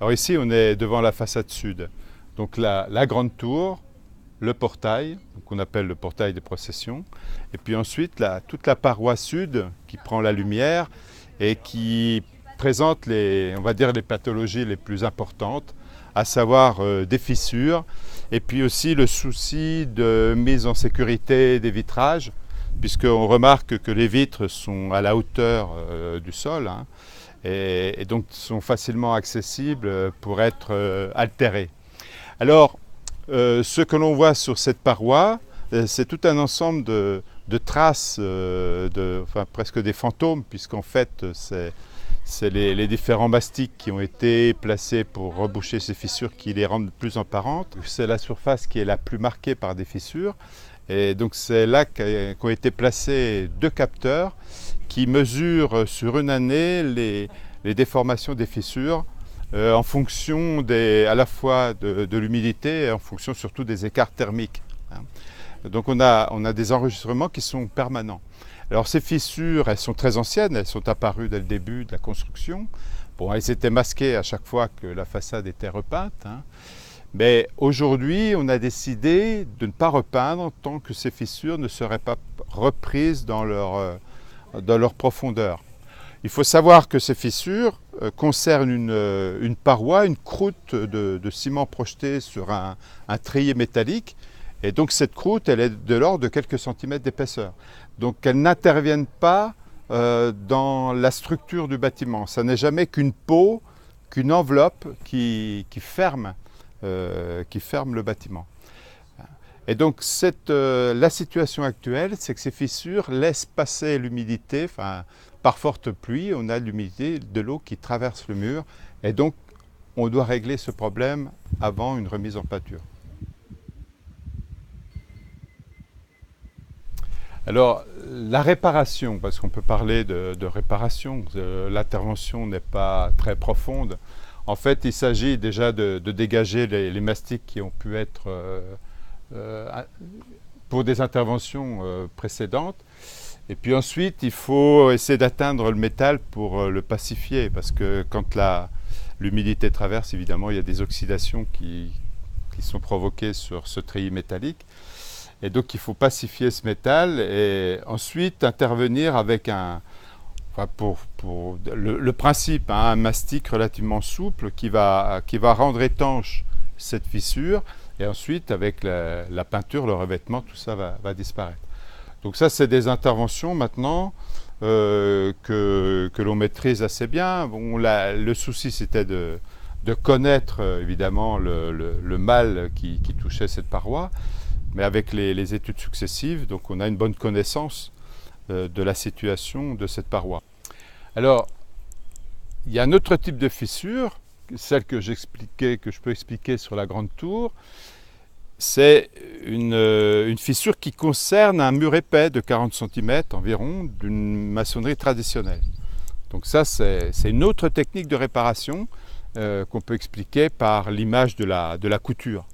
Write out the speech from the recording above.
Alors ici, on est devant la façade sud. Donc la grande tour, le portail, qu'on appelle le portail des processions, et puis ensuite toute la paroi sud qui prend la lumière et qui présente on va dire, les pathologies les plus importantes, à savoir des fissures, et puis aussi le souci de mise en sécurité des vitrages, puisqu'on remarque que les vitres sont à la hauteur du sol, hein, et donc sont facilement accessibles pour être altérées. Alors, ce que l'on voit sur cette paroi, c'est tout un ensemble de traces, enfin, presque des fantômes, puisqu'en fait, c'est les différents mastiques qui ont été placés pour reboucher ces fissures qui les rendent plus apparentes. C'est la surface qui est la plus marquée par des fissures. Et donc c'est là qu'ont été placés 2 capteurs qui mesurent sur une année les déformations des fissures en fonction à la fois de l'humidité et en fonction surtout des écarts thermiques. Donc on a des enregistrements qui sont permanents. Alors ces fissures, elles sont très anciennes, elles sont apparues dès le début de la construction. Bon, elles étaient masquées à chaque fois que la façade était repeinte, hein. Mais aujourd'hui, on a décidé de ne pas repeindre tant que ces fissures ne seraient pas reprises dans leur profondeur. Il faut savoir que ces fissures concernent une paroi, une croûte de ciment projetée sur un treillis métallique. Et donc cette croûte, elle est de l'ordre de quelques centimètres d'épaisseur. Donc elles n'interviennent pas dans la structure du bâtiment. Ça n'est jamais qu'une peau, qu'une enveloppe qui ferme le bâtiment. Et donc la situation actuelle, c'est que ces fissures laissent passer l'humidité, enfin, par forte pluie, on a l'humidité de l'eau qui traverse le mur, et donc on doit régler ce problème avant une remise en peinture. Alors, la réparation, parce qu'on peut parler de réparation, l'intervention n'est pas très profonde. En fait, il s'agit déjà de dégager les mastiques qui ont pu être pour des interventions précédentes. Et puis ensuite, il faut essayer d'atteindre le métal pour le pacifier, parce que quand l'humidité traverse, évidemment, il y a des oxydations qui sont provoquées sur ce treillis métallique. Et donc, il faut pacifier ce métal et ensuite intervenir avec le principe, hein, un mastic relativement souple qui va rendre étanche cette fissure. Et ensuite, avec la peinture, le revêtement, tout ça va disparaître. Donc ça, c'est des interventions maintenant que l'on maîtrise assez bien. Bon, le souci, c'était de connaître évidemment le mal qui touchait cette paroi. Mais avec les études successives, donc on a une bonne connaissance de la situation de cette paroi. Alors, il y a un autre type de fissure, celle que je peux expliquer sur la grande tour. C'est une fissure qui concerne un mur épais de 40 cm environ d'une maçonnerie traditionnelle. Donc ça, c'est une autre technique de réparation qu'on peut expliquer par l'image de la couture.